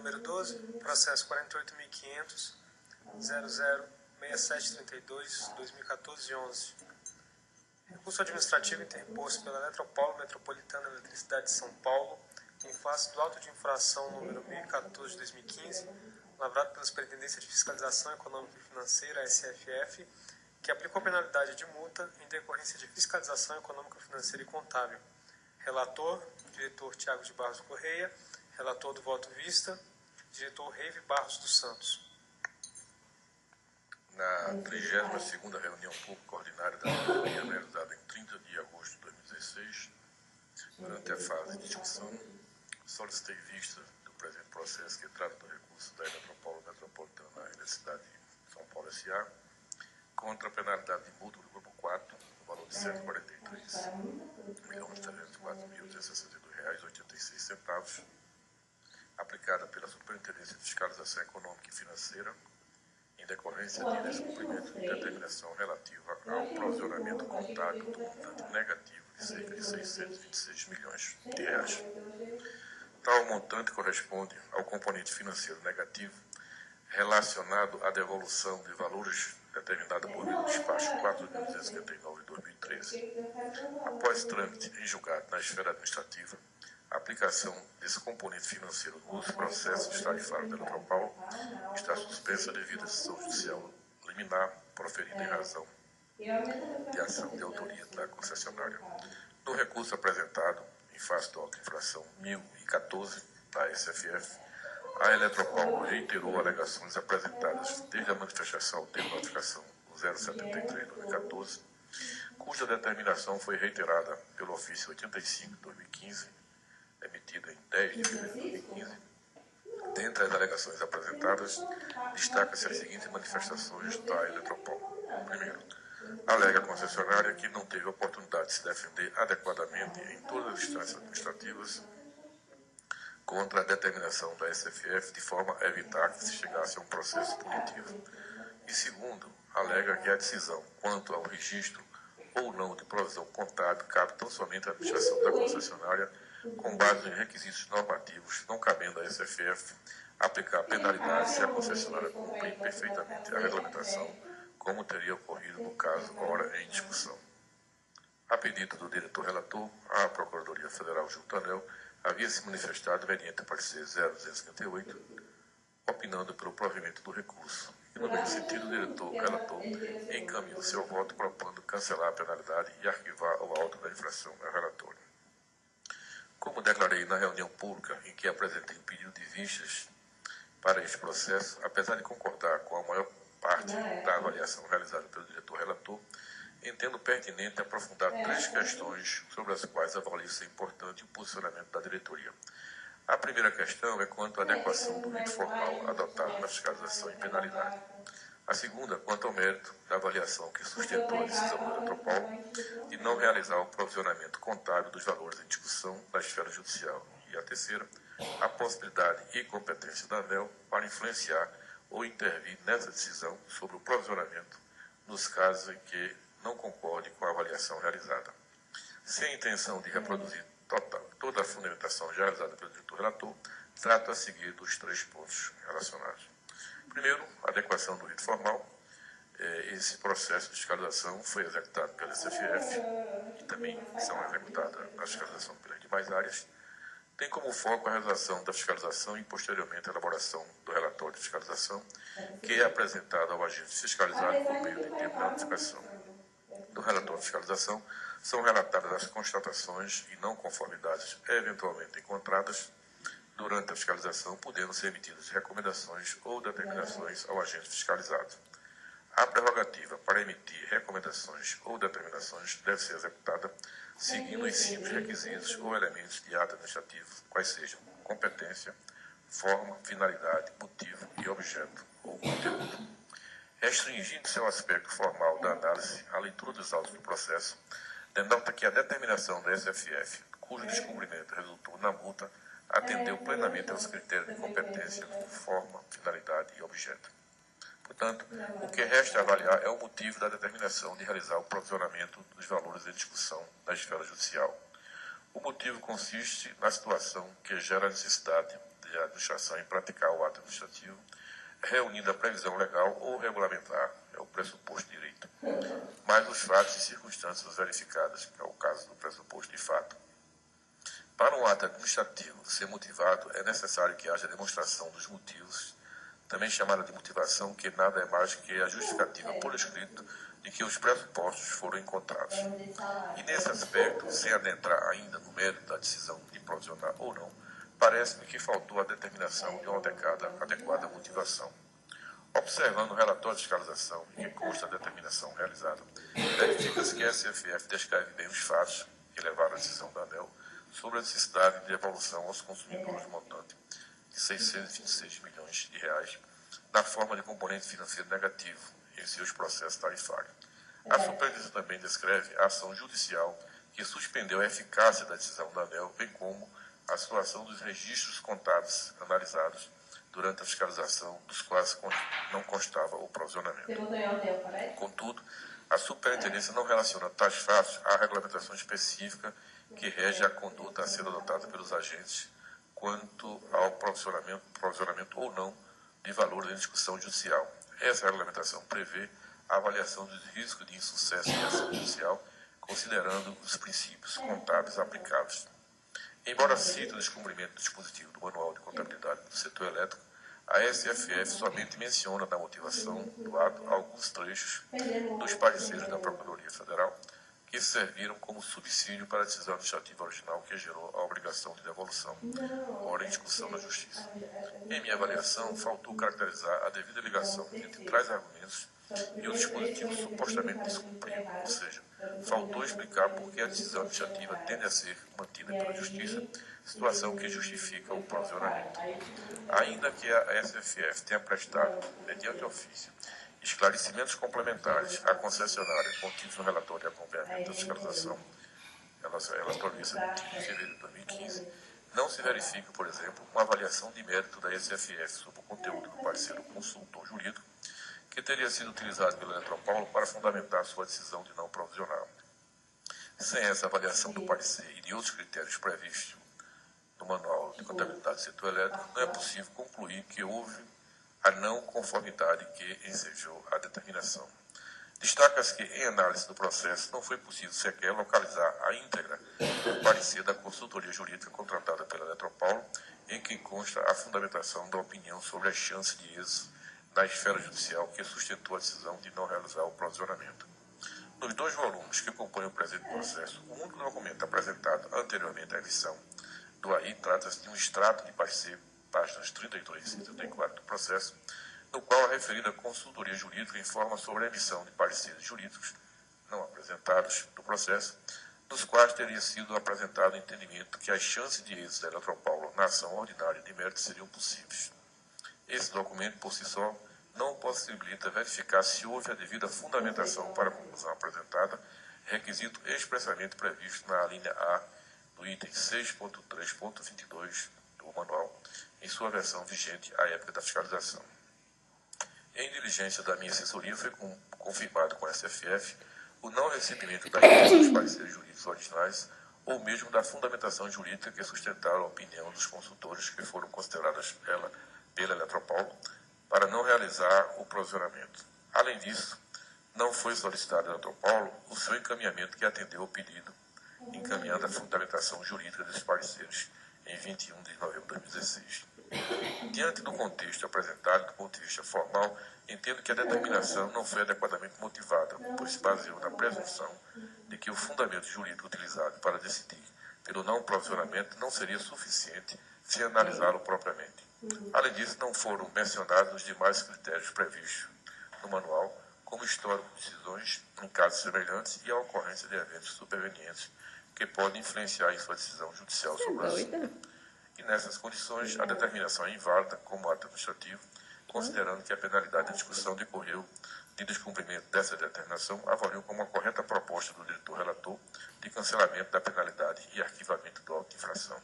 número 12, processo 48.500.006732/2014-11. Recurso administrativo interposto pela Eletropaulo Metropolitana de Eletricidade de São Paulo, em face do auto de infração número 1014/2015, lavrado pela Superintendência de Fiscalização Econômica e Financeira, SFF, que aplicou penalidade de multa em decorrência de fiscalização econômica, financeira e contábil. Relator, diretor Tiago de Barros Correia. Relator do voto vista, diretor Reive Barros dos Santos. Na 32ª reunião pública ordinária da diretoria, realizada em 30 de agosto de 2016, durante a fase de discussão, solicitei vista do presente processo que trata do recurso da Eletropaulo Metropolitana da Eletricidade de São Paulo S.A. contra a penalidade de multa do grupo 4, no valor de R$ 143.304.262,86, aplicada pela Superintendência de Fiscalização Econômica e Financeira, em decorrência de descumprimento de determinação relativa ao provisionamento contábil do montante negativo de cerca de R$ 626 milhões. Tal montante corresponde ao componente financeiro negativo relacionado à devolução de valores determinada por meio do despacho 4.259 de 2013. Após trâmite em julgado na esfera administrativa, a aplicação desse componente financeiro nos processos tarifários da Eletropaulo está suspensa devido à decisão judicial liminar proferida em razão de ação de autoria da concessionária. No recurso apresentado em face do auto de infração 1014 da SFF, a Eletropaulo reiterou alegações apresentadas desde a manifestação ao termo da notificação 073/2014, cuja determinação foi reiterada pelo ofício 85 de 2015, emitido em 10 de fevereiro de 2015. Dentre as alegações apresentadas, destaca-se as seguintes manifestações da Eletropaulo. Primeiro, alega a concessionária que não teve oportunidade de se defender adequadamente em todas as instâncias administrativas contra a determinação da SFF, de forma a evitar que se chegasse a um processo punitivo. E segundo, alega que a decisão quanto ao registro ou não de provisão contábil cabe tão somente à administração da concessionária, com base em requisitos normativos, não cabendo à SFF aplicar penalidade se a concessionária cumprir perfeitamente a regulamentação, como teria ocorrido no caso ora em discussão. A pedido do diretor relator, a Procuradoria Federal junto ao ANEEL havia se manifestado mediante a parecer 0258, opinando pelo provimento do recurso. E no mesmo sentido, o diretor relator encaminhou seu voto propondo cancelar a penalidade e arquivar o auto da infração ao relatório. Como declarei na reunião pública em que apresentei o pedido de vistas para este processo, apesar de concordar com a maior parte da avaliação realizada pelo diretor relator, entendo pertinente aprofundar 3 questões sobre as quais avalio ser importante o posicionamento da diretoria. A primeira questão é quanto à adequação do rito formal adotado na fiscalização e penalidade. A segunda, quanto ao mérito da avaliação que sustentou a decisão da Eletropaulo de não realizar o provisionamento contábil dos valores em discussão da esfera judicial. E a terceira, a possibilidade e competência da ANEEL para influenciar ou intervir nessa decisão sobre o provisionamento nos casos em que não concorde com a avaliação realizada. Sem a intenção de reproduzir toda a fundamentação já realizada pelo diretor relator, trato a seguir dos 3 pontos relacionados. Primeiro, a adequação do rito formal. Esse processo de fiscalização foi executado pela SFF e também são executadas a fiscalização pelas demais áreas. Tem como foco a realização da fiscalização e, posteriormente, a elaboração do relatório de fiscalização, que é apresentado ao agente fiscalizado por meio de termo de notificação. No relatório de fiscalização, são relatadas as constatações e não conformidades eventualmente encontradas durante a fiscalização, podendo ser emitidas recomendações ou determinações ao agente fiscalizado. A prerrogativa para emitir recomendações ou determinações deve ser executada seguindo os simples requisitos ou elementos de ato administrativo, quais sejam competência, forma, finalidade, motivo e objeto ou conteúdo. Restringindo-se ao aspecto formal da análise, a leitura dos autos do processo denota que a determinação da SFF, cujo descumprimento resultou na multa, atendeu plenamente aos critérios de competência, forma, finalidade e objeto. Portanto, o que resta avaliar é o motivo da determinação de realizar o provisionamento dos valores em discussão na esfera judicial. O motivo consiste na situação que gera a necessidade de de administração em praticar o ato administrativo, reunida a previsão legal ou regulamentar, é o pressuposto de direito, mais os fatos e circunstâncias verificadas, que é o caso do pressuposto de fato. Para um ato administrativo ser motivado, é necessário que haja demonstração dos motivos, também chamada de motivação, que nada é mais que a justificativa por escrito de que os pressupostos foram encontrados. E nesse aspecto, sem adentrar ainda no mérito da decisão de provisionar ou não, parece-me que faltou a determinação de uma adequada motivação. Observando o relatório de fiscalização em que consta a determinação realizada, verifica-se que a SFF descreve bem os fatos que levaram à decisão da ANEEL sobre a necessidade de devolução aos consumidores do montante de 626 milhões de reais na forma de componente financeiro negativo em seus processos tarifários. A superintendência também descreve a ação judicial que suspendeu a eficácia da decisão da ANEEL, bem como a situação dos registros contábeis analisados durante a fiscalização, dos quais não constava o provisionamento. Contudo, a superintendência não relaciona tais fatos à regulamentação específica que rege a conduta a ser adotada pelos agentes quanto ao provisionamento ou não de valor em discussão judicial. Essa regulamentação prevê a avaliação dos riscos de insucesso em ação judicial, considerando os princípios contábeis aplicáveis. Embora cite o descumprimento do dispositivo do Manual de Contabilidade do Setor Elétrico, a SFF somente menciona na motivação do ato alguns trechos dos pareceres da Procuradoria Federal que serviram como subsídio para a decisão administrativa original que gerou a obrigação de devolução, ora em discussão na Justiça. Em minha avaliação, faltou caracterizar a devida ligação entre tais argumentos e o dispositivo supostamente descumprido, ou seja, faltou explicar por que a decisão administrativa tende a ser mantida pela Justiça, situação que justifica o provisionamento. Ainda que a SFF tenha prestado, mediante ofício, esclarecimentos complementares à concessionária contidos no relatório de acompanhamento da fiscalização, ela prevista em fevereiro de 2015, não se verifica, por exemplo, uma avaliação de mérito da SFF sobre o conteúdo do parecer do consultor jurídico, que teria sido utilizado pela Eletropaulo para fundamentar sua decisão de não provisionar. Sem essa avaliação do parecer e de outros critérios previstos no Manual de Contabilidade do Setor Elétrico, não é possível concluir que houve a não conformidade que ensejou a determinação. Destaca-se que, em análise do processo, não foi possível sequer localizar a íntegra do parecer da consultoria jurídica contratada pela Eletropaulo, em que consta a fundamentação da opinião sobre as chances de êxito da esfera judicial que sustentou a decisão de não realizar o provisionamento. Nos 2 volumes que compõem o presente processo, o único documento apresentado anteriormente à emissão do AI trata-se de um extrato de parecer, páginas 32 e 34 do processo, no qual a referida consultoria jurídica informa sobre a emissão de pareceres jurídicos não apresentados no processo, nos quais teria sido apresentado o entendimento que as chances de êxito da Eletropaulo na ação ordinária de mérito seriam possíveis. Esse documento, por si só, não possibilita verificar se houve a devida fundamentação para a conclusão apresentada, requisito expressamente previsto na linha A do item 6.3.22 do manual, em sua versão vigente à época da fiscalização. Em diligência da minha assessoria, foi confirmado com a SFF o não recebimento dos pareceres jurídicos originais ou mesmo da fundamentação jurídica que sustentaram a opinião dos consultores que foram consideradas pela Eletropaulo para não realizar o provisionamento. Além disso, não foi solicitado à Eletropaulo o seu encaminhamento que atendeu ao pedido, encaminhando a fundamentação jurídica desses pareceres em 21 de novembro de 2016. Diante do contexto apresentado do ponto de vista formal, entendo que a determinação não foi adequadamente motivada, pois se baseou na presunção de que o fundamento jurídico utilizado para decidir pelo não provisionamento não seria suficiente se analisá-lo propriamente. Além disso, não foram mencionados os demais critérios previstos no manual, como histórico de decisões em casos semelhantes e a ocorrência de eventos supervenientes que podem influenciar em sua decisão judicial sobre o assunto. E nessas condições, a determinação é inválida como ato administrativo, considerando que a penalidade da discussão decorreu de descumprimento dessa determinação, avaliou como uma correta proposta do diretor relator de cancelamento da penalidade e arquivamento do auto de infração.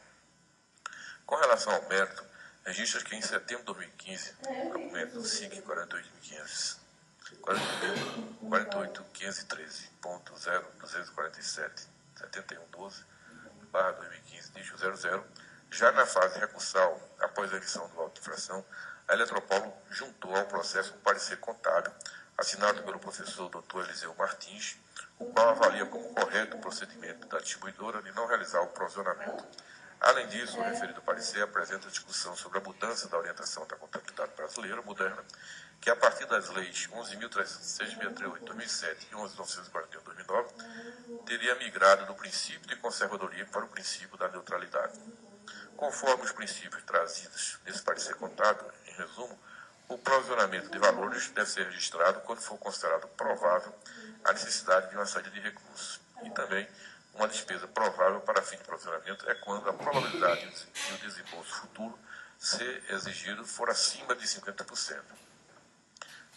Com relação ao mérito, registra que em setembro de 2015, o documento SIC 48.513.0247/2015, dígito 00, Já na fase recursal, após a emissão do auto de infração, a Eletropaulo juntou ao processo um parecer contábil, assinado pelo professor Dr. Eliseu Martins, o qual avalia como correto o procedimento da distribuidora de não realizar o provisionamento. Além disso, o referido parecer apresenta discussão sobre a mudança da orientação da contabilidade brasileira moderna, que a partir das leis 11.368 de 2007 e 11.941 de 2009, teria migrado do princípio de conservadoria para o princípio da neutralidade. Conforme os princípios trazidos nesse parecer contábil, em resumo, o provisionamento de valores deve ser registrado quando for considerado provável a necessidade de uma saída de recursos. E também, uma despesa provável para fim de provisionamento é quando a probabilidade de o desembolso futuro ser exigido for acima de 50%.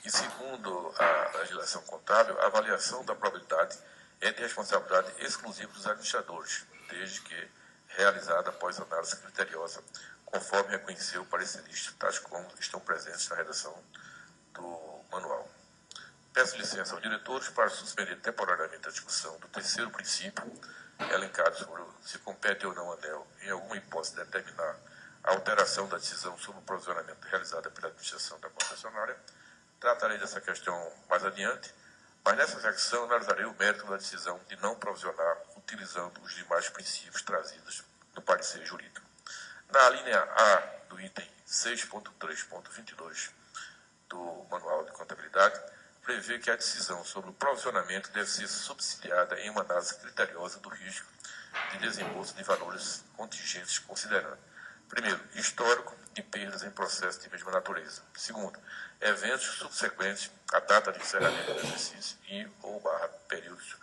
E segundo a legislação contábil, a avaliação da probabilidade é de responsabilidade exclusiva dos administradores, desde que realizada após análise criteriosa, conforme reconheceu o parecerista, tais como estão presentes na redação do manual. Peço licença aos diretores para suspender temporariamente a discussão do terceiro princípio, elencado sobre se compete ou não ao ANEEL, em alguma hipótese, determinar a alteração da decisão sobre o provisionamento realizada pela administração da concessionária. Tratarei dessa questão mais adiante, mas nessa secção analisarei o mérito da decisão de não provisionar utilizando os demais princípios trazidos no parecer jurídico. Na linha A do item 6.3.22 do Manual de Contabilidade, prevê que a decisão sobre o provisionamento deve ser subsidiada em uma análise criteriosa do risco de desembolso de valores contingentes, considerando, primeiro, histórico de perdas em processo de mesma natureza. Segundo, eventos subsequentes à data de encerramento do exercício e ou períodos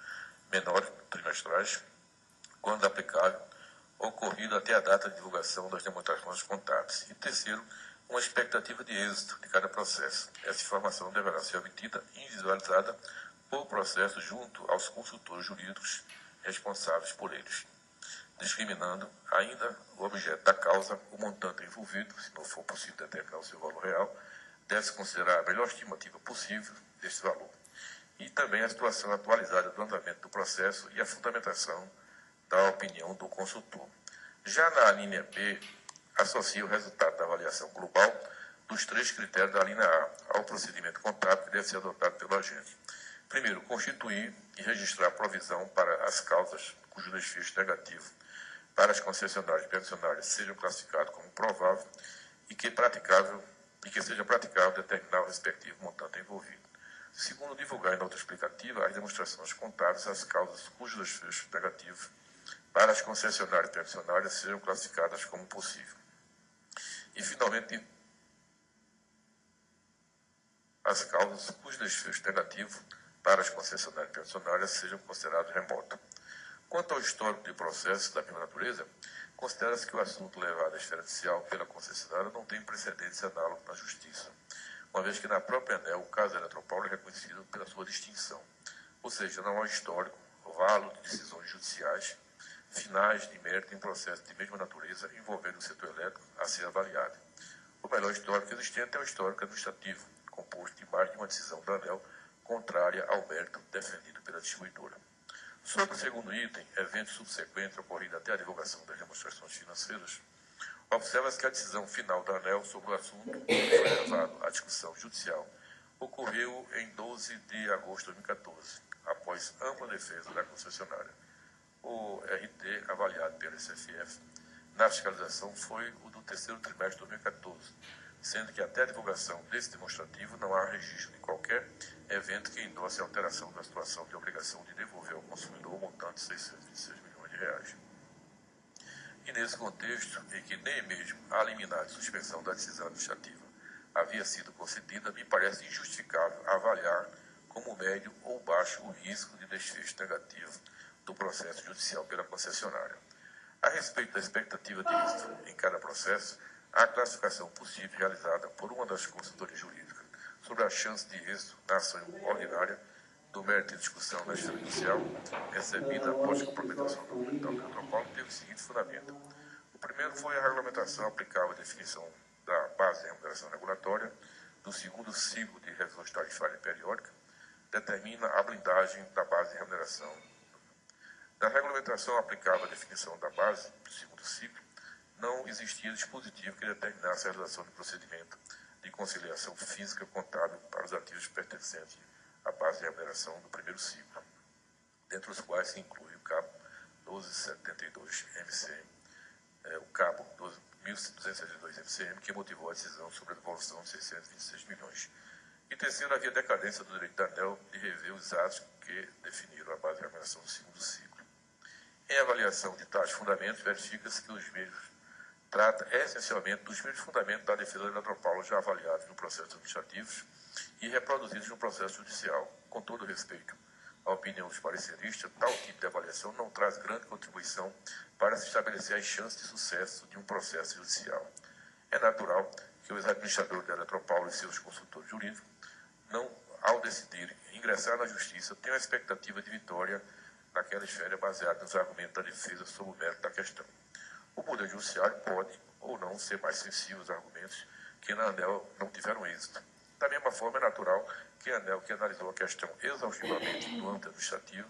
menores, trimestrais, quando aplicável, ocorrido até a data de divulgação das demonstrações contábeis. E terceiro, uma expectativa de êxito de cada processo. Essa informação deverá ser obtida e individualizada por processo junto aos consultores jurídicos responsáveis por eles, discriminando ainda o objeto da causa, o montante envolvido, se não for possível determinar o seu valor real, deve-se considerar a melhor estimativa possível deste valor. E também a situação atualizada do andamento do processo e a fundamentação da opinião do consultor. Já na linha B, associa o resultado da avaliação global dos três critérios da linha A ao procedimento contábil que deve ser adotado pelo agente. Primeiro, constituir e registrar provisão para as causas cujo desfecho negativo para as concessionárias e permissionárias sejam classificados como provável e que seja praticável determinar o respectivo montante envolvido. Segundo, divulgar em nota explicativa as demonstrações contábeis às causas cujo desfecho negativo para as concessionárias e permissionárias sejam classificadas como possível. E, finalmente, as causas cujo desfecho negativo para as concessionárias e permissionárias sejam considerados remoto. Quanto ao histórico de processo da mesma natureza, considera-se que o assunto levado à esfera judicial pela concessionária não tem precedentes análogos na Justiça, uma vez que na própria ANEEL o caso da Eletropaulo é reconhecido pela sua distinção, ou seja, não há histórico, válido de decisões judiciais finais de mérito em processo de mesma natureza envolvendo o setor elétrico a ser avaliado. O melhor histórico existente é o histórico administrativo, composto de mais de uma decisão da ANEEL contrária ao mérito defendido pela distribuidora. Sobre o segundo item, eventos subsequentes ocorridos até a divulgação das demonstrações financeiras, observa-se que a decisão final da ANEEL sobre o assunto que foi levado à discussão judicial ocorreu em 12 de agosto de 2014, após ampla defesa da concessionária. O RT avaliado pela SFF na fiscalização foi o do terceiro trimestre de 2014, sendo que até a divulgação desse demonstrativo não há registro de qualquer evento que endosse a alteração da situação de obrigação de devolver ao consumidor o montante de 626 milhões de reais. E nesse contexto, em que nem mesmo a liminar de suspensão da decisão administrativa havia sido concedida, me parece injustificável avaliar como médio ou baixo o risco de desfecho negativo do processo judicial pela concessionária. A respeito da expectativa de êxito em cada processo, há a classificação possível realizada por uma das consultorias jurídicas sobre a chance de êxito na ação ordinária do mérito de discussão na esfera judicial, recebida após a complementação documental do Eletropaulo, teve o seguinte fundamento. O primeiro foi a regulamentação aplicável à definição da base de remuneração regulatória do segundo ciclo de revisão tarifária e periódica, determina a blindagem da base de remuneração. Da regulamentação aplicável à definição da base do segundo ciclo, não existia dispositivo que determinasse a realização do procedimento de conciliação física contábil para os ativos pertencentes à base de remuneração do primeiro ciclo, dentre os quais se inclui o cabo 1272 MCM, o cabo 12.262 MCM, que motivou a decisão sobre a devolução de 626 milhões. E terceiro, havia decadência do direito da ANEEL de rever os atos que definiram a base de remuneração do segundo ciclo. Em avaliação de tais fundamentos, verifica-se que os mesmos trata essencialmente dos mesmos fundamentos da defesa da Eletropaulo já avaliados no processo administrativo e reproduzidos no processo judicial. Com todo respeito à opinião dos pareceristas, tal tipo de avaliação não traz grande contribuição para se estabelecer as chances de sucesso de um processo judicial. É natural que os administradores da Eletropaulo e seus consultores jurídicos, ao decidirem ingressar na Justiça, tenham a expectativa de vitória naquela esfera baseada nos argumentos da defesa sobre o mérito da questão. O Poder Judiciário pode ou não ser mais sensível aos argumentos que na ANEEL não tiveram êxito. Da mesma forma, é natural que a ANEEL, que analisou a questão exaustivamente no âmbito administrativo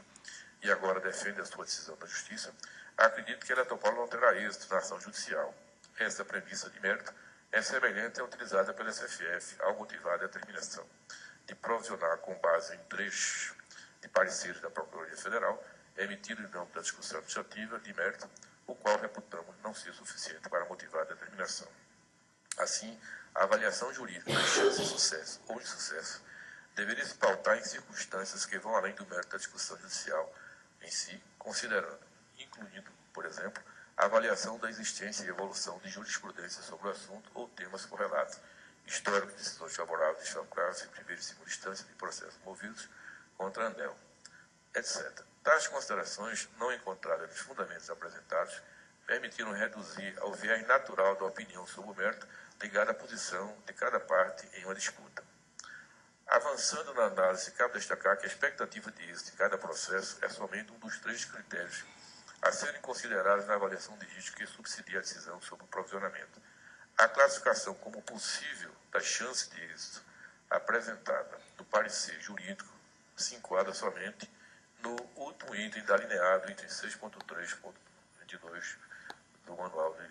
e agora defende a sua decisão da Justiça, acredite que a Eletropaulo não terá êxito na ação judicial. Essa premissa de mérito é semelhante à utilizada pela SFF ao motivar a determinação de provisionar com base em trechos de pareceres da Procuradoria Federal, emitido em nome da discussão administrativa de mérito, o qual reputamos não ser suficiente para motivar a determinação. Assim, a avaliação jurídica das chances de sucesso ou insucesso deveria se pautar em circunstâncias que vão além do mérito da discussão judicial em si, considerando, incluindo, por exemplo, a avaliação da existência e evolução de jurisprudência sobre o assunto ou temas correlatos, histórico de decisões favoráveis e desfavoráveis em primeira e segunda instância de processos movidos contra a ANEEL, etc. Tais considerações, não encontradas nos fundamentos apresentados, permitiram reduzir ao viés natural da opinião sobre o mérito ligada à posição de cada parte em uma disputa. Avançando na análise, cabe destacar que a expectativa de êxito de cada processo é somente um dos três critérios a serem considerados na avaliação de risco que subsidia a decisão sobre o provisionamento. A classificação como possível das chances de êxito apresentada no parecer jurídico se enquadra somente no último item da linha do item 6.3.22 do Manual de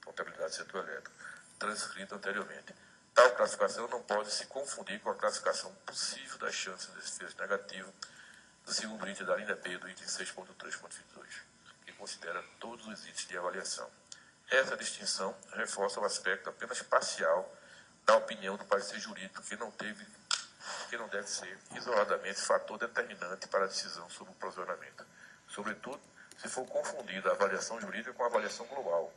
Contabilidade do Setor Elétrico, transcrito anteriormente. Tal classificação não pode se confundir com a classificação possível das chances de desfecho negativo do segundo item da linha B do item 6.3.22, que considera todos os itens de avaliação. Essa distinção reforça o aspecto apenas parcial da opinião do parecer jurídico, que não deve ser isoladamente fator determinante para a decisão sobre o provisionamento, sobretudo se for confundida a avaliação jurídica com a avaliação global,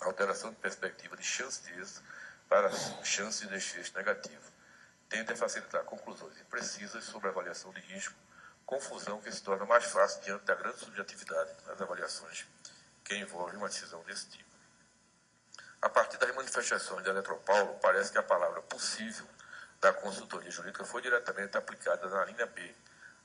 a alteração de perspectiva de chance de êxito para chance de desfecho negativo, tende a facilitar conclusões imprecisas sobre a avaliação de risco, confusão que se torna mais fácil diante da grande subjetividade das avaliações que envolvem uma decisão desse tipo. A partir das manifestações da Eletropaulo, parece que a palavra possível da consultoria jurídica foi diretamente aplicada na linha B.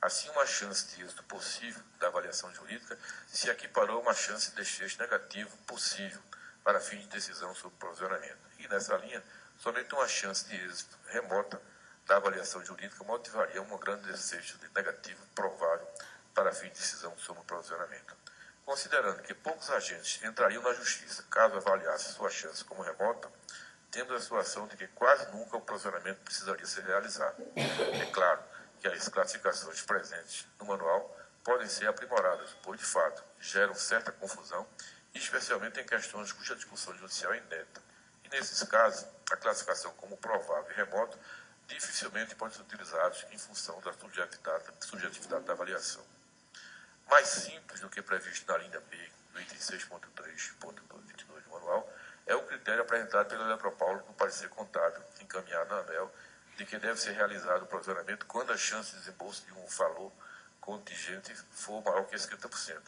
Assim, uma chance de êxito possível da avaliação jurídica se equiparou a uma chance de desfecho negativo possível para fins de decisão sobre provisionamento. E nessa linha, somente uma chance de êxito remota da avaliação jurídica motivaria um grande desfecho negativo provável para fins de decisão sobre provisionamento. Considerando que poucos agentes entrariam na justiça caso avaliasse sua chance como remota, temos a situação de que quase nunca o provisionamento precisaria ser realizado. É claro que as classificações presentes no manual podem ser aprimoradas, pois, de fato, geram certa confusão, especialmente em questões cuja discussão judicial é inédita. E, nesses casos, a classificação como provável e remoto dificilmente pode ser utilizada em função da subjetividade da avaliação. Mais simples do que previsto na linha B do item 6.3.22 do manual é o critério apresentado pela Eletropaulo no parecer contábil encaminhado na ANEEL de que deve ser realizado o provisionamento quando a chance de desembolso de um valor contingente for maior que 50%.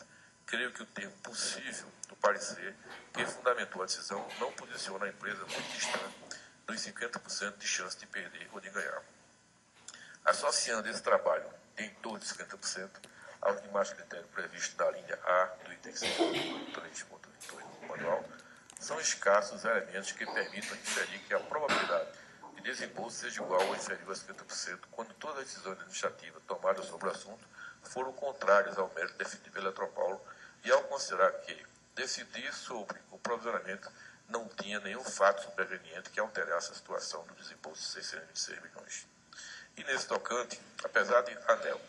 Creio que o termo possível do parecer que fundamentou a decisão não posiciona a empresa muito distante dos 50% de chance de perder ou de ganhar. Associando esse trabalho em torno de 50% aos demais critérios previstos na linha A do item 3.2 do manual, são escassos elementos que permitam inferir que a probabilidade de desembolso seja igual ou inferior a 50% quando todas as decisões administrativas tomadas sobre o assunto foram contrárias ao mérito definido pela Eletropaulo e ao considerar que decidir sobre o provisionamento não tinha nenhum fato superveniente que alterasse a situação do desembolso de 626 milhões. E nesse tocante, apesar de ANEEL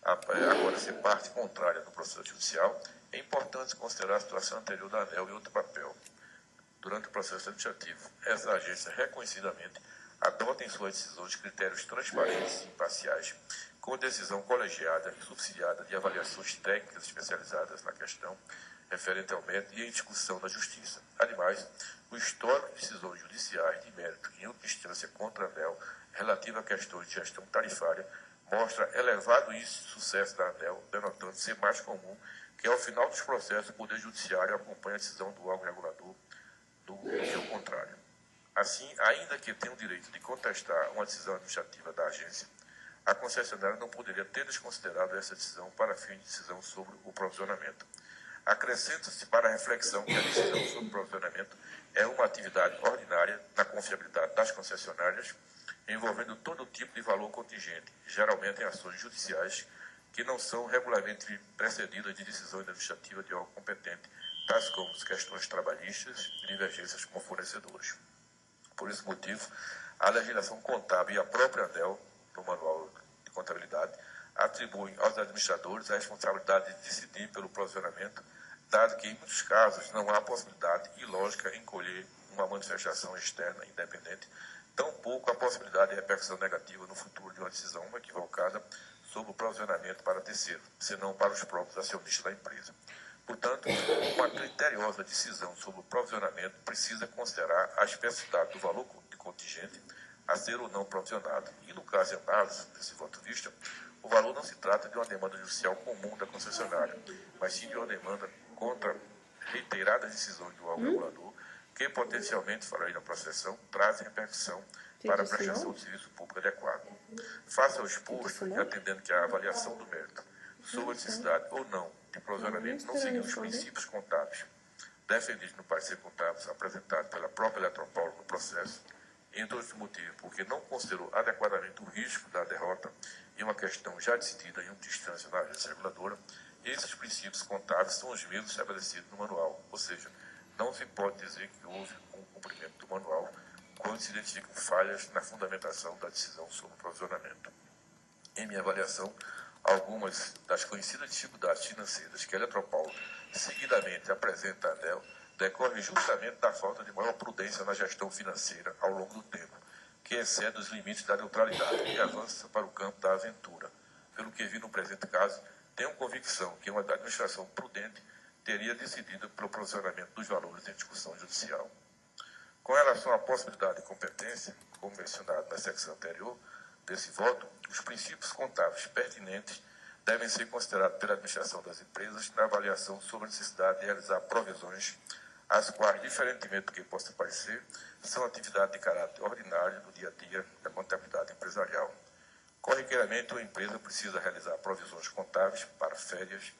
agora ser parte contrária no processo judicial, é importante considerar a situação anterior da ANEEL em outro papel. Durante o processo administrativo, essa agência reconhecidamente adota em suas decisões critérios transparentes e imparciais, com decisão colegiada e subsidiada de avaliações técnicas especializadas na questão referente ao mérito e em discussão na Justiça. Ademais, o histórico de decisões judiciais de mérito em última instância contra a ANEEL relativa a questões de gestão tarifária mostra elevado índice de sucesso da ANEEL, denotando ser mais comum que ao final dos processos o Poder Judiciário acompanhe a decisão do órgão regulador do que o contrário. Assim, ainda que tenha o direito de contestar uma decisão administrativa da agência, a concessionária não poderia ter desconsiderado essa decisão para fim de decisão sobre o provisionamento. Acrescenta-se para a reflexão que a decisão sobre o provisionamento é uma atividade ordinária na confiabilidade das concessionárias, envolvendo todo tipo de valor contingente, geralmente em ações judiciais, que não são regularmente precedidas de decisões administrativas de órgão competente, tais como questões trabalhistas e divergências com fornecedores. Por esse motivo, a legislação contábil e a própria ANEEL, no Manual de Contabilidade, atribuem aos administradores a responsabilidade de decidir pelo provisionamento, dado que, em muitos casos, não há possibilidade e lógica em colher uma manifestação externa independente, tampouco a possibilidade de repercussão negativa no futuro de uma decisão equivocada sobre o provisionamento para terceiro, senão para os próprios acionistas da empresa. Portanto, uma criteriosa decisão sobre o provisionamento precisa considerar a especificidade do valor de contingente a ser ou não provisionado. E no caso de análise desse voto vista, o valor não se trata de uma demanda judicial comum da concessionária, mas sim de uma demanda contra reiteradas decisões do órgão regulador que potencialmente, farei na processão, trazem repercussão para a prestação de serviço público adequado. Face ao exposto, e atendendo que a avaliação do mérito sobre a necessidade ou não de provisionamento não seguiu os princípios contábeis defendidos no parecer contábil apresentado pela própria Eletropaulo no processo, entre outros motivos, porque não considerou adequadamente o risco da derrota em uma questão já decidida em uma instância na agência reguladora, esses princípios contábeis são os mesmos estabelecidos no manual, ou seja, não se pode dizer que houve um cumprimento do manual quando se identificam falhas na fundamentação da decisão sobre o provisionamento. Em minha avaliação, algumas das conhecidas dificuldades financeiras que a Eletropaulo seguidamente apresenta à ANEEL decorrem justamente da falta de maior prudência na gestão financeira ao longo do tempo, que excede os limites da neutralidade e avança para o campo da aventura. Pelo que vi no presente caso, tenho convicção que uma administração prudente teria decidido pelo provisionamento dos valores em discussão judicial. Com relação à possibilidade de competência, como mencionado na secção anterior desse voto, os princípios contábeis pertinentes devem ser considerados pela administração das empresas na avaliação sobre a necessidade de realizar provisões, as quais, diferentemente do que possa parecer, são atividades de caráter ordinário do dia a dia da contabilidade empresarial. Corriqueiramente, uma empresa precisa realizar provisões contábeis para férias,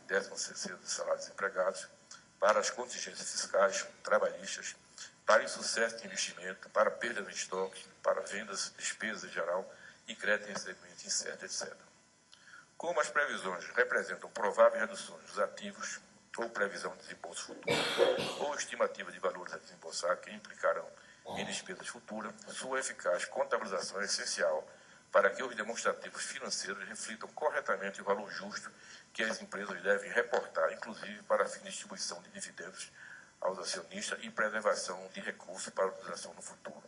13º de salários dos empregados, para as contingências fiscais, trabalhistas, para insucesso de investimento, para perda de estoque, para vendas, despesas em geral e crédito em recebimento incerto, etc. Como as previsões representam prováveis reduções dos ativos ou previsão de desembolso futuro, ou estimativa de valores a desembolsar que implicarão em despesas futuras, sua eficaz contabilização é essencial para que os demonstrativos financeiros reflitam corretamente o valor justo que as empresas devem reportar, inclusive para fim de distribuição de dividendos aos acionistas e preservação de recursos para utilização no futuro.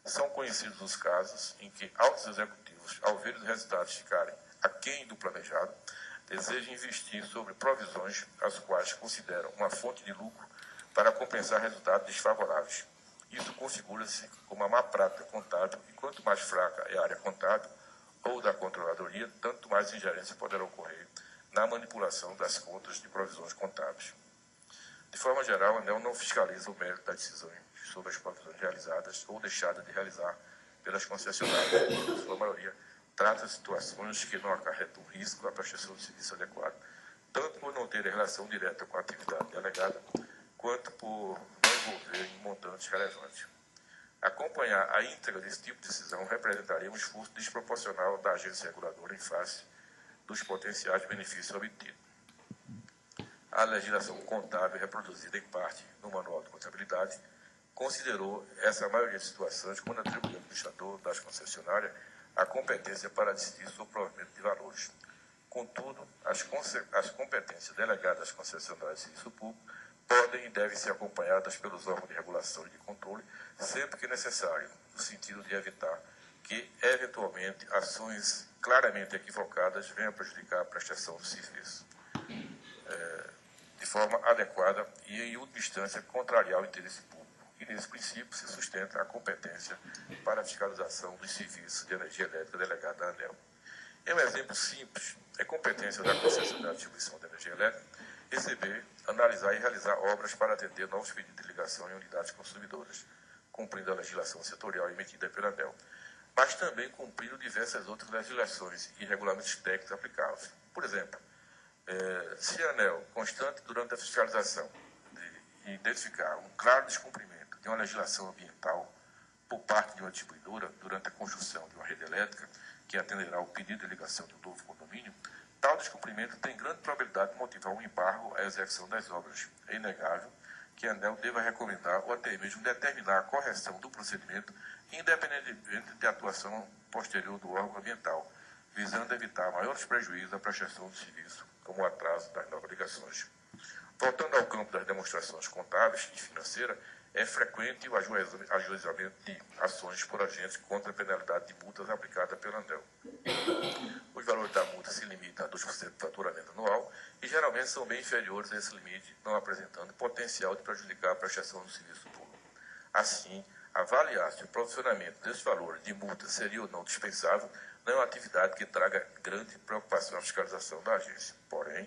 São conhecidos os casos em que altos executivos, ao ver os resultados ficarem aquém do planejado, desejam investir sobre provisões as quais consideram uma fonte de lucro para compensar resultados desfavoráveis. Isso configura-se como uma má prática contábil e quanto mais fraca é a área contábil ou da controladoria, tanto mais ingerência poderá ocorrer na manipulação das contas de provisões contábeis. De forma geral, a ANEEL não fiscaliza o mérito das decisões sobre as provisões realizadas ou deixadas de realizar pelas concessionárias. Na sua maioria, trata situações que não acarretam risco à prestação de serviço adequado, tanto por não ter relação direta com a atividade delegada, quanto por não envolver em montantes relevantes. Acompanhar a íntegra desse tipo de decisão representaria um esforço desproporcional da agência reguladora em face dos potenciais benefícios obtidos. a legislação contábil reproduzida em parte no Manual de Contabilidade considerou essa maioria de situações quando atribuiu ao administrador das concessionárias a competência para decidir sobre o provimento de valores. Contudo, as competências delegadas às concessionárias de serviço público podem e devem ser acompanhadas pelos órgãos de regulação e de controle, sempre que necessário, no sentido de evitar que, eventualmente, ações claramente equivocadas venham a prejudicar a prestação do serviço de forma adequada e, em última instância, contrariar o interesse público. E, nesse princípio, se sustenta a competência para a fiscalização dos serviços de energia elétrica delegada à ANEEL. Em um exemplo simples, é competência da concessionária de distribuição de energia elétrica receber, analisar e realizar obras para atender novos pedidos de ligação em unidades consumidoras, cumprindo a legislação setorial emitida pela ANEEL, mas também cumprindo diversas outras legislações e regulamentos técnicos aplicáveis. Por exemplo, se a ANEEL, constante durante a fiscalização, de identificar um claro descumprimento de uma legislação ambiental por parte de uma distribuidora durante a construção de uma rede elétrica que atenderá ao pedido de ligação de um novo condomínio, tal descumprimento tem grande probabilidade de motivar um embargo à execução das obras. É inegável que a ANEEL deva recomendar ou até mesmo determinar a correção do procedimento, independentemente de atuação posterior do órgão ambiental, visando evitar maiores prejuízos à prestação do serviço, como o atraso das novas ligações. Voltando ao campo das demonstrações contábeis e financeiras, é frequente o ajuizamento de ações por agentes contra a penalidade de multas aplicada pela ANEEL. Os valores da multa se limitam a 2% do faturamento anual e geralmente são bem inferiores a esse limite, não apresentando potencial de prejudicar a prestação do serviço público. Assim, avaliar se o provisionamento desses valores de multa seria ou não dispensável não é uma atividade que traga grande preocupação à fiscalização da agência. Porém,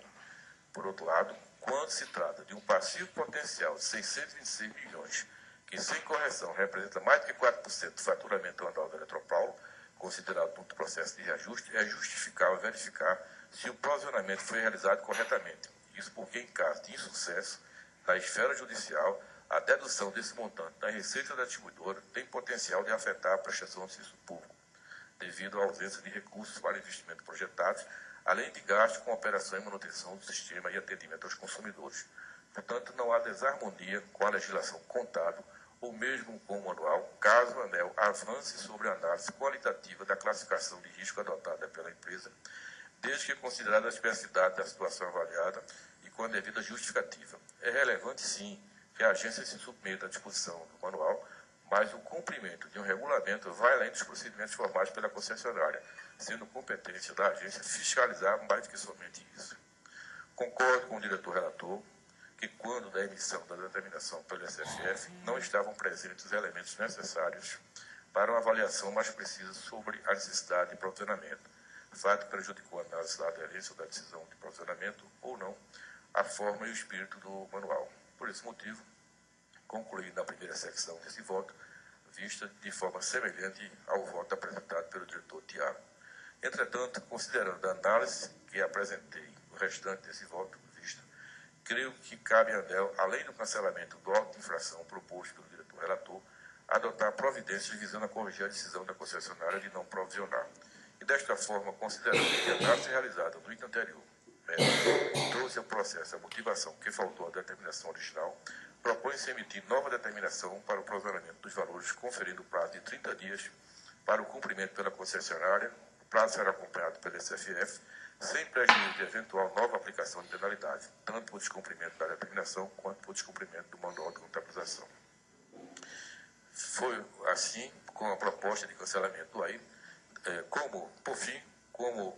por outro lado, quando se trata de um passivo potencial de 626 milhões, que sem correção representa mais de 4% do faturamento anual da Eletropaulo, considerado no processo de reajuste, é justificável verificar se o provisionamento foi realizado corretamente. Isso porque, em caso de insucesso, na esfera judicial, a dedução desse montante da receita da distribuidora tem potencial de afetar a prestação do serviço público, devido à ausência de recursos para investimento projetados, além de gastos com operação e manutenção do sistema e atendimento aos consumidores. Portanto, não há desarmonia com a legislação contábil ou mesmo com o manual, caso a ANEEL avance sobre a análise qualitativa da classificação de risco adotada pela empresa, desde que considerada a especificidade da situação avaliada e com a devida justificativa. É relevante, sim, que a agência se submeta à disposição do manual, mas o cumprimento de um regulamento vai além dos procedimentos formais pela concessionária, sendo competência da agência fiscalizar mais do que somente isso. Concordo com o diretor relator que, quando da emissão da determinação pelo SFF, não estavam presentes os elementos necessários para uma avaliação mais precisa sobre a necessidade de provisionamento, fato que prejudicou a análise da aderência da decisão de provisionamento ou não, a forma e o espírito do manual. Por esse motivo, concluí na primeira secção desse voto, vista de forma semelhante ao voto apresentado pelo diretor Tiago. Entretanto, considerando a análise que apresentei no restante desse voto, vista, creio que cabe à ANEEL, além do cancelamento do auto de infração proposto pelo diretor relator, adotar providências visando a corrigir a decisão da concessionária de não provisionar. E desta forma, considerando que a análise realizada no item anterior trouxe ao processo a motivação que faltou à determinação original, propõe-se emitir nova determinação para o provisionamento dos valores, conferindo o prazo de 30 dias para o cumprimento pela concessionária. O prazo será acompanhado pelo SFF, sem prejuízo de eventual nova aplicação de penalidade, tanto por descumprimento da determinação quanto por descumprimento do manual de contabilização. Foi assim com a proposta de cancelamento do AI, por fim, como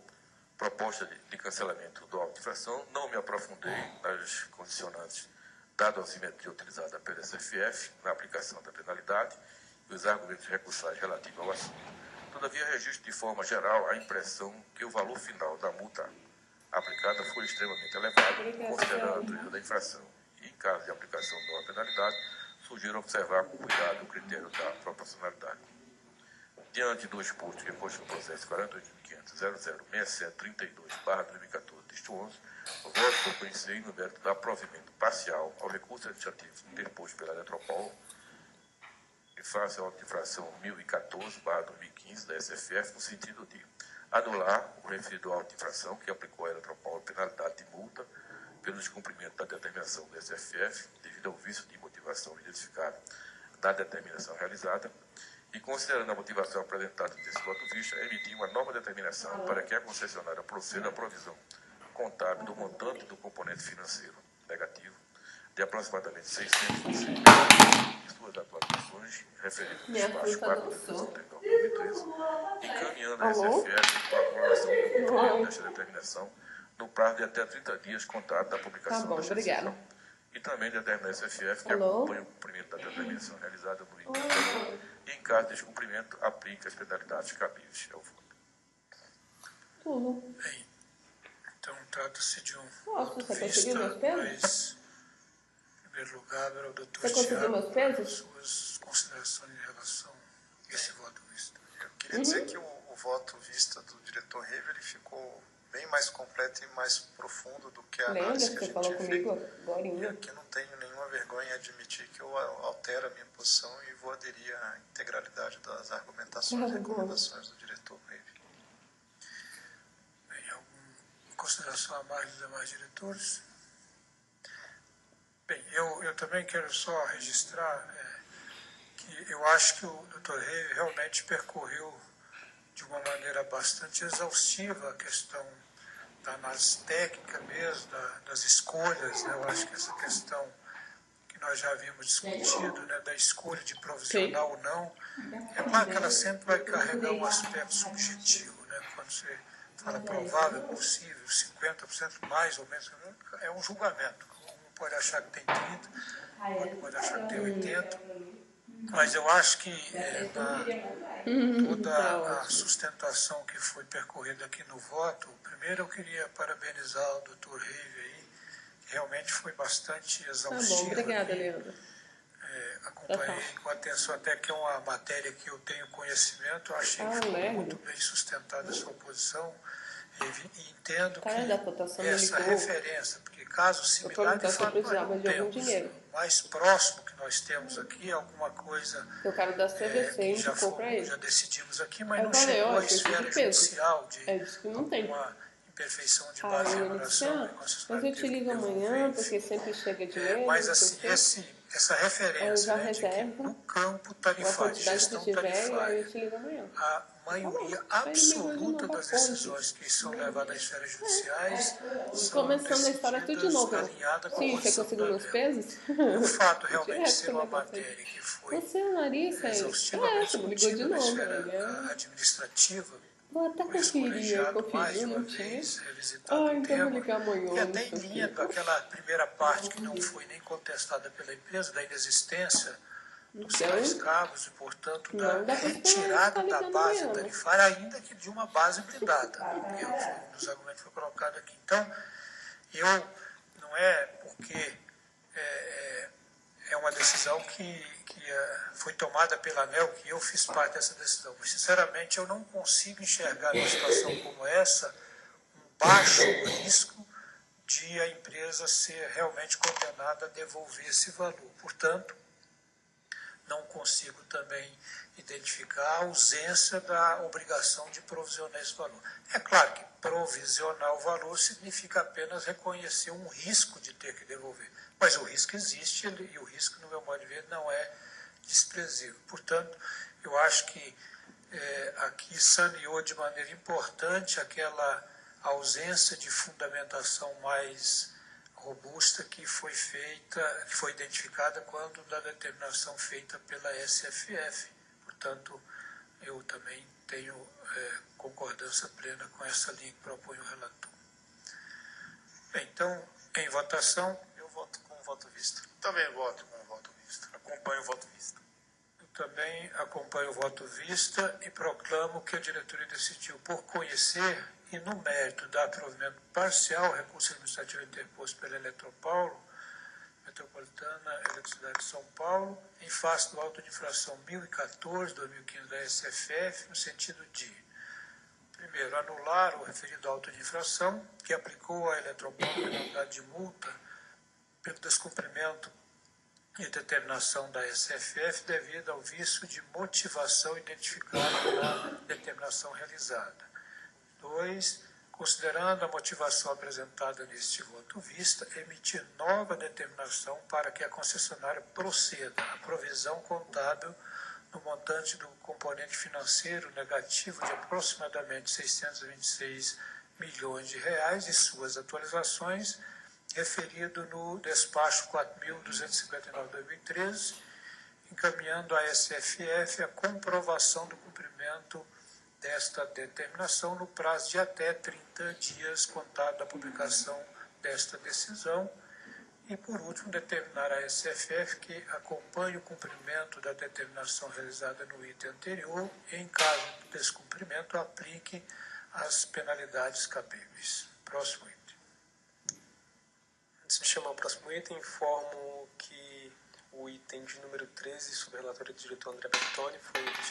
proposta de cancelamento do auto de infração, não me aprofundei nas condicionantes da dosimetria utilizada pela SFF na aplicação da penalidade e os argumentos recursais relativos ao assunto. Todavia, registro de forma geral a impressão que o valor final da multa aplicada foi extremamente elevado, considerando a natureza da infração. E, em caso de aplicação de uma penalidade, sugiro observar com cuidado o critério da proporcionalidade. Diante do exposto que consta no processo 48.500.006732/2014, deste 11, voto por conhecer no mérito do provimento parcial ao recurso administrativo interposto pela Eletropaulo, em face à auto de infração 1014/2015 da SFF, no sentido de anular o referido auto de infração que aplicou a Eletropaulo penalidade de multa pelo descumprimento da determinação do SFF, devido ao vício de motivação identificado da determinação realizada, e considerando a motivação apresentada desse voto vista, emitir uma nova determinação para que a concessionária proceda à provisão contábil do montante do componente financeiro negativo de aproximadamente 626 mil em suas atualizações referidas no despacho 4 de 2013, encaminhando a SFF para a aprovação do cumprimento desta determinação no prazo de até 30 dias contado da publicação da decisão. E também determina a SFF que acompanhe o cumprimento da determinação realizada no item anterior e, em caso de descumprimento, aplique as penalidades cabíveis ao voto. Tudo. Bem, então trata-se de um Posso, voto você vista, conseguiu meus pesos? mas, em primeiro lugar, era o doutor Você conseguiu meus pesos? suas considerações em relação a esse voto vista. Eu queria dizer que o voto vista do diretor Reive, ele ficou bem mais completo e mais profundo do que a Lembra análise que que a você gente falou tinha comigo feito. agora? E aqui não tenho nenhuma vergonha em admitir que eu altero a minha posição e vou aderir à integralidade das argumentações e recomendações do diretor Reive. Bem, alguma consideração a mais dos demais diretores? Bem, eu também quero só registrar que eu acho que o Dr. Reive realmente percorreu de uma maneira bastante exaustiva a questão da análise técnica mesmo, das escolhas, né? Eu acho que essa questão que nós já havíamos discutido, né, da escolha de provisionar ou não, é claro que ela sempre vai carregar um aspecto subjetivo, né? Quando você fala provável, possível, 50% mais ou menos, é um julgamento. Um pode achar que tem 30%, outro pode achar que tem 80%, mas eu acho que toda a sustentação que foi percorrida aqui no voto, primeiro eu queria parabenizar o Dr. Reive aí, que realmente foi bastante exaustivo. Tá bom, obrigada, Leandro. Acompanhei com atenção, até que é uma matéria que eu tenho conhecimento, eu achei que foi muito bem sustentada a sua posição, e entendo que essa referência, porque caso similar, de fato, nós não temos. O mais próximo que nós temos aqui é alguma coisa eu quero dar CVC, já decidimos aqui, mas não chegou à esfera judicial de uma imperfeição de base de remuneração. Mas eu te ligo amanhã, porque sempre chega dinheiro. Mas assim, essa referência, né, de que no campo tarifário, gestão tarifária, a maioria absoluta das decisões que são levadas às esferas judiciais são decididas alinhadas com a posição da ANEEL. O fato realmente de ser uma matéria que foi exaustivamente discutida na esfera administrativa, por isso colegiado mais de uma vez, revisitado o tema, e até em linha com aquela primeira parte que não foi nem contestada pela empresa, da inexistência dos tais cabos e, portanto, da retirada da base tarifária, ainda que de uma base blindada. Um dos argumentos foi colocado aqui. Então, não é porque é uma decisão que foi tomada pela ANEEL que eu fiz parte dessa decisão. Mas, sinceramente, eu não consigo enxergar numa situação como essa um baixo risco de a empresa ser realmente condenada a devolver esse valor. Portanto, não consigo também identificar a ausência da obrigação de provisionar esse valor. É claro que provisionar o valor significa apenas reconhecer um risco de ter que devolver. Mas o risco existe e o risco, no meu modo de ver, não é desprezível. Portanto, eu acho que aqui saneou de maneira importante aquela ausência de fundamentação mais robusta que foi identificada quando da determinação feita pela SFF. Portanto, eu também tenho concordância plena com essa linha que propõe o relator. Bem, então, em votação... Eu voto com o voto vista. Também voto com o voto vista. Acompanho o voto vista. Eu também acompanho o voto vista e proclamo que a diretoria decidiu por conhecer e no mérito dar provimento parcial ao recurso administrativo interposto pela Eletropaulo, Metropolitana Eletricidade de São Paulo, em face do auto de infração 1014/2015 da SFF, no sentido de, primeiro, anular o referido auto de infração, que aplicou à Eletropaulo penalidade de multa pelo descumprimento e determinação da SFF devido ao vício de motivação identificado na determinação realizada. 2. Considerando a motivação apresentada neste voto vista, emitir nova determinação para que a concessionária proceda à provisão contábil no montante do componente financeiro negativo de aproximadamente R$ 626 milhões e suas atualizações, referido no despacho 4.259/2013, encaminhando à SFF a comprovação do cumprimento desta determinação no prazo de até 30 dias contado da publicação desta decisão e, por último, determinar à SFF que acompanhe o cumprimento da determinação realizada no item anterior e, em caso de descumprimento, aplique as penalidades cabíveis. Próximo item. Antes de chamar o próximo item, informo que o item de número 13, sob a relatoria do diretor André Bertoni, foi